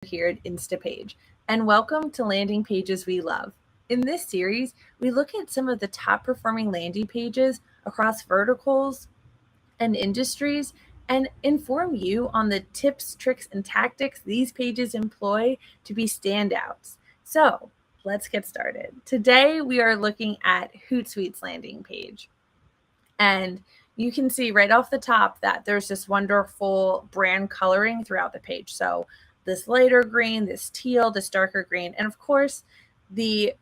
here at Instapage, and welcome to Landing Pages We Love. In this series, we look at some of the top performing landing pages across verticals and industries and inform you on the tips, tricks, and tactics these pages employ to be standouts. So let's get started. Today, we are looking at Hootsuite's landing page. And you can see right off the top that there's this wonderful brand coloring throughout the page. So this lighter green, this teal, this darker green, and of course the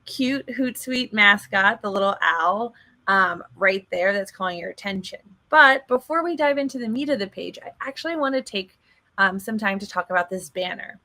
cute Hootsuite mascot, the little owl, right there that's calling your attention. But before we dive into the meat of the page, I actually want to take some time to talk about this banner.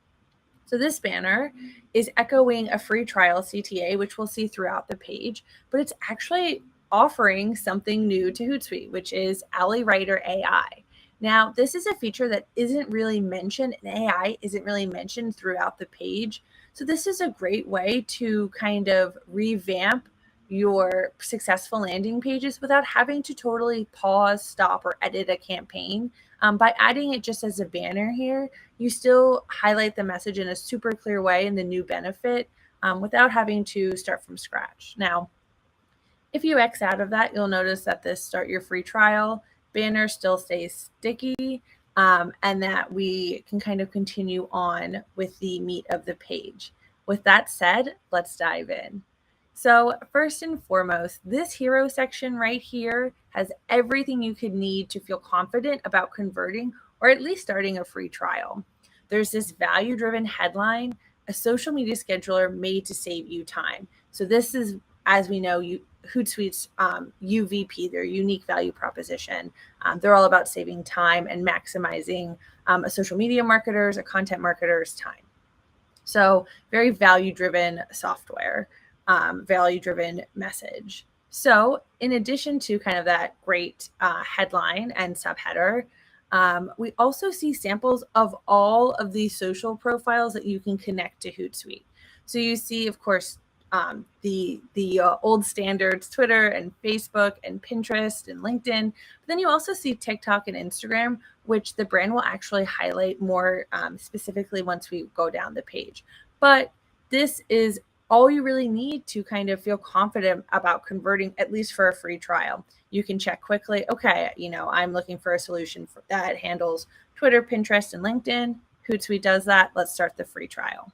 So this banner is echoing a free trial CTA, which we'll see throughout the page, but it's actually offering something new to Hootsuite, which is Ally Writer AI. Now, this is a feature that isn't really mentioned, and AI isn't really mentioned throughout the page. So this is a great way to kind of revamp your successful landing pages without having to totally pause, stop, or edit a campaign. By adding it just as a banner here, you still highlight the message in a super clear way and the new benefit without having to start from scratch. Now, if you X out of that, you'll notice that this start your free trial banner still stays sticky and that we can kind of continue on with the meat of the page. With that said, let's dive in. So first and foremost, this hero section right here has everything you could need to feel confident about converting or at least starting a free trial. There's this value-driven headline, a social media scheduler made to save you time. So this is, as we know, Hootsuite's UVP, their unique value proposition. They're all about saving time and maximizing a social media marketer's, a content marketer's time. So very value-driven software, value-driven message. So in addition to kind of that great headline and subheader, we also see samples of all of these social profiles that you can connect to Hootsuite. So you see, of course, the old standards, Twitter and Facebook and Pinterest and LinkedIn. But then you also see TikTok and Instagram, which the brand will actually highlight more specifically once we go down the page. But this is all you really need to kind of feel confident about converting, at least for a free trial. You can check quickly, okay, I'm looking for a solution that handles Twitter, Pinterest, and LinkedIn. Hootsuite does that. Let's start the free trial.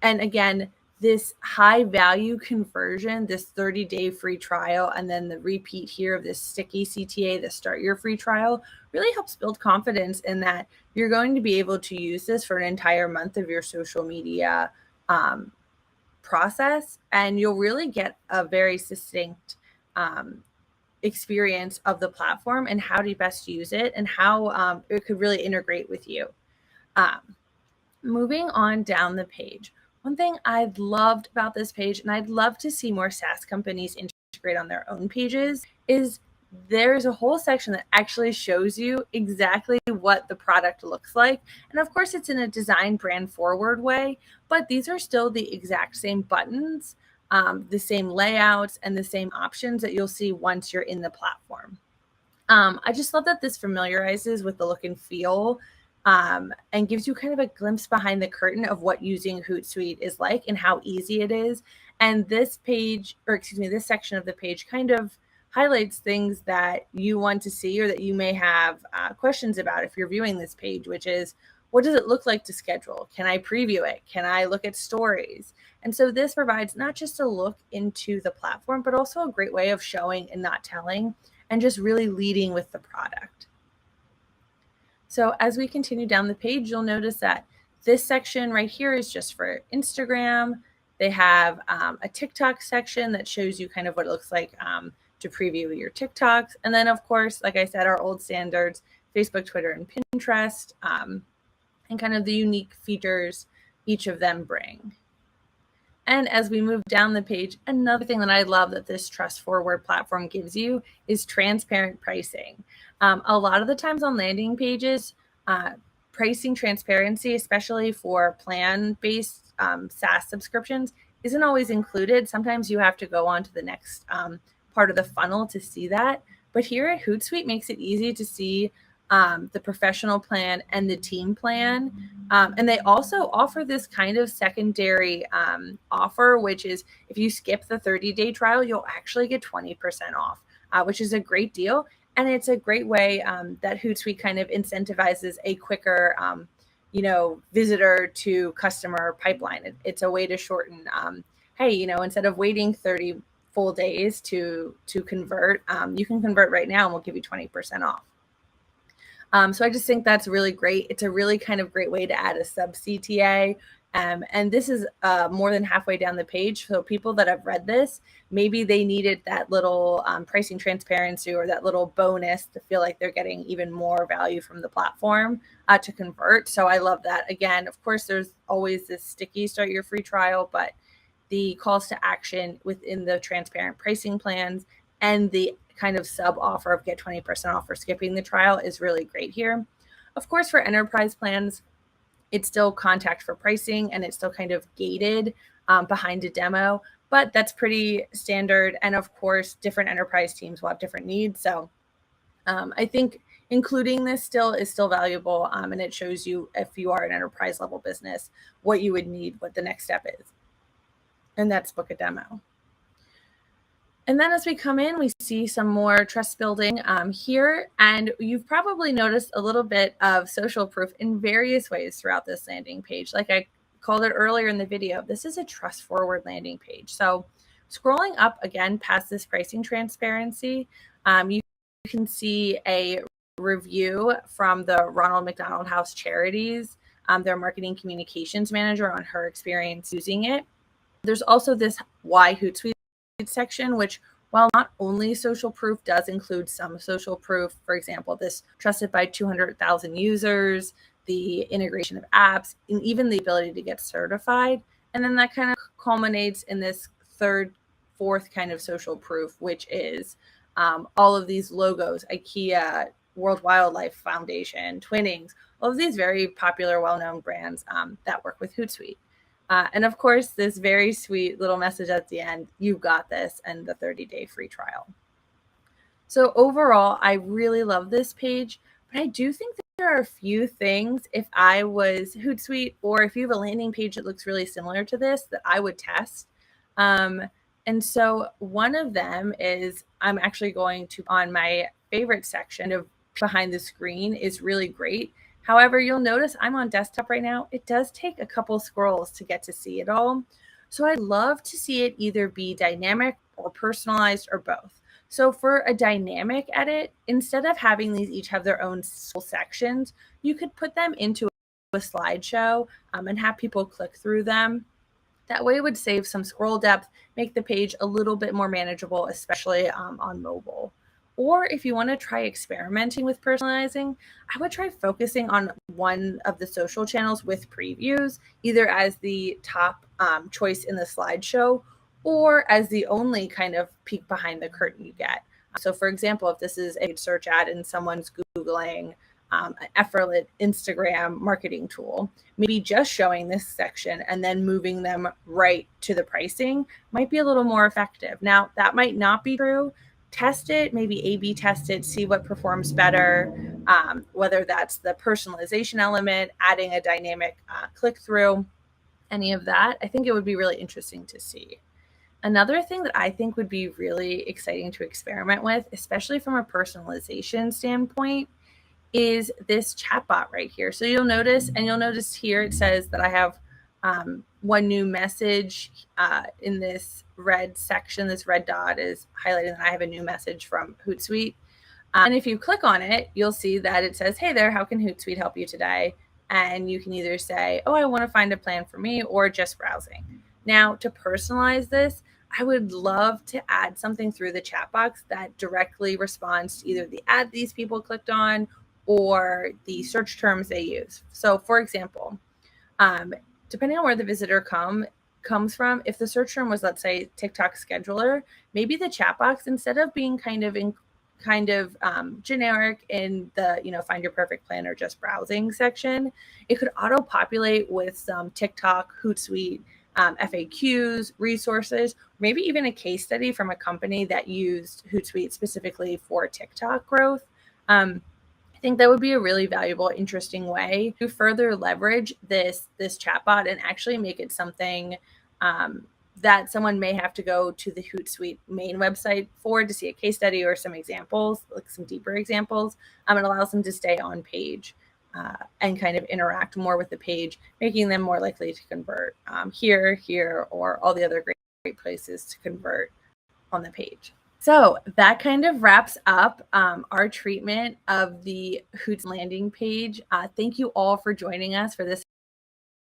And again, this high value conversion, this 30-day free trial, and then the repeat here of this sticky CTA, the start your free trial, really helps build confidence in that you're going to be able to use this for an entire month of your social media process, and you'll really get a very succinct experience of the platform and how to best use it and how it could really integrate with you. Moving on down the page, one thing I loved about this page, and I'd love to see more SaaS companies integrate on their own pages, is there's a whole section that actually shows you exactly what the product looks like. And of course, it's in a design brand forward way, but these are still the exact same buttons, the same layouts, and the same options that you'll see once you're in the platform. I just love that this familiarizes with the look and feel and gives you kind of a glimpse behind the curtain of what using Hootsuite is like and how easy it is. And this page, this section of the page kind of highlights things that you want to see or that you may have questions about if you're viewing this page, which is, what does it look like to schedule? Can I preview it? Can I look at stories? And so this provides not just a look into the platform, but also a great way of showing and not telling and just really leading with the product. So as we continue down the page, you'll notice that this section right here is just for Instagram. They have a TikTok section that shows you kind of what it looks like to preview your TikToks. And then, of course, like I said, our old standards, Facebook, Twitter, and Pinterest, and kind of the unique features each of them bring. And as we move down the page, another thing that I love that this trust forward platform gives you is transparent pricing. A lot of the times on landing pages, pricing transparency, especially for plan-based SaaS subscriptions, isn't always included. Sometimes you have to go on to the next part of the funnel to see that. But here at Hootsuite makes it easy to see the professional plan, and the team plan. And they also offer this kind of secondary offer, which is if you skip the 30-day trial, you'll actually get 20% off, which is a great deal. And it's a great way that Hootsuite kind of incentivizes a quicker, visitor to customer pipeline. It's a way to shorten, hey, instead of waiting 30 full days to convert, you can convert right now and we'll give you 20% off. So I just think that's really great. It's a really kind of great way to add a sub CTA. And this is more than halfway down the page. So people that have read this, maybe they needed that little pricing transparency or that little bonus to feel like they're getting even more value from the platform to convert. So I love that. Again, of course, there's always this sticky start your free trial, but the calls to action within the transparent pricing plans and the kind of sub offer of get 20% off for skipping the trial is really great here. Of course, for enterprise plans, it's still contact for pricing and it's still kind of gated behind a demo, but that's pretty standard. And of course, different enterprise teams will have different needs. So I think including this is still valuable. And it shows you, if you are an enterprise level business, what you would need, what the next step is. And that's book a demo. And then as we come in, we see some more trust building here. And you've probably noticed a little bit of social proof in various ways throughout this landing page. Like I called it earlier in the video, this is a trust forward landing page. So scrolling up again past this pricing transparency, you can see a review from the Ronald McDonald House Charities, their marketing communications manager, on her experience using it. There's also this Why Hootsuite section, which, while not only social proof, does include some social proof. For example, this trusted by 200,000 users, the integration of apps, and even the ability to get certified. And then that kind of culminates in this fourth kind of social proof, which is all of these logos: IKEA, World Wildlife Foundation, Twinnings, all of these very popular, well-known brands that work with Hootsuite. And of course, this very sweet little message at the end: you got this, and the 30-day free trial. So overall, I really love this page, but I do think that there are a few things, if I was Hootsuite, or if you have a landing page that looks really similar to this, that I would test. And so one of them is, I'm actually going to, on my favorite section of behind the screen, is really great. However, you'll notice I'm on desktop right now. It does take a couple scrolls to get to see it all. So I'd love to see it either be dynamic or personalized or both. So for a dynamic edit, instead of having these each have their own sections, you could put them into a slideshow and have people click through them. That way it would save some scroll depth, make the page a little bit more manageable, especially on mobile. Or if you want to try experimenting with personalizing, I would try focusing on one of the social channels with previews, either as the top choice in the slideshow or as the only kind of peek behind the curtain you get. So for example, if this is a search ad and someone's Googling an effortless Instagram marketing tool, maybe just showing this section and then moving them right to the pricing might be a little more effective. Now, that might not be true. Test it, maybe A/B test it, see what performs better, whether that's the personalization element, adding a dynamic click-through, any of that. I think it would be really interesting to see. Another thing that I think would be really exciting to experiment with, especially from a personalization standpoint, is this chatbot right here. So you'll notice here it says that I have one new message in this red section. This red dot is highlighting that I have a new message from Hootsuite. And if you click on it, you'll see that it says, hey there, how can Hootsuite help you today? And you can either say, oh, I want to find a plan for me, or just browsing. Now, to personalize this, I would love to add something through the chat box that directly responds to either the ad these people clicked on or the search terms they use. So for example, depending on where the visitor comes from, if the search term was, let's say, TikTok scheduler, maybe the chat box, instead of being kind of generic in the find your perfect plan or just browsing section, it could auto populate with some TikTok, Hootsuite FAQs, resources, maybe even a case study from a company that used Hootsuite specifically for TikTok growth. I think that would be a really valuable, interesting way to further leverage this chatbot and actually make it something that someone may have to go to the Hootsuite main website for to see a case study or some examples, like some deeper examples. It allows them to stay on page and kind of interact more with the page, making them more likely to convert here, or all the other great places to convert on the page. So that kind of wraps up our treatment of the Hootsuite landing page. Thank you all for joining us for this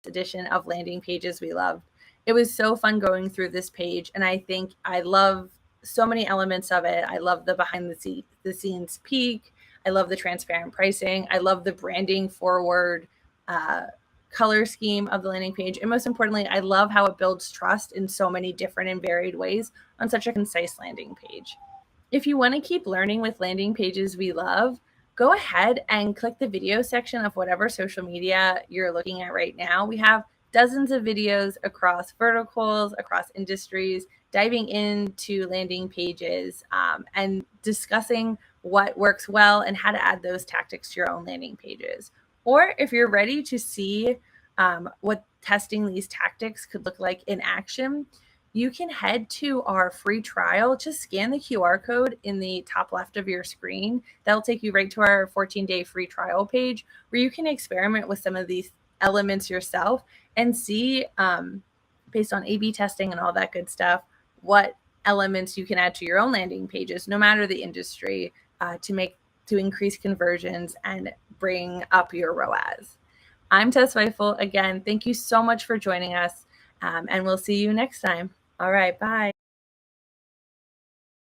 edition of Landing Pages We Love. It was so fun going through this page, and I think I love so many elements of it. I love the behind the scenes peek. I love the transparent pricing. I love the branding forward color scheme of the landing page. And most importantly, I love how it builds trust in so many different and varied ways on such a concise landing page. If you want to keep learning with Landing Pages We Love, go ahead and click the video section of whatever social media you're looking at right now. We have dozens of videos across verticals, across industries, diving into landing pages and discussing what works well and how to add those tactics to your own landing pages. Or if you're ready to see what testing these tactics could look like in action, you can head to our free trial. Just scan the QR code in the top left of your screen. That'll take you right to our 14-day free trial page where you can experiment with some of these elements yourself and see, based on A/B testing and all that good stuff, what elements you can add to your own landing pages, no matter the industry, to increase conversions and bring up your ROAS. I'm Tess Weifel. Again, thank you so much for joining us, and we'll see you next time. All right, bye.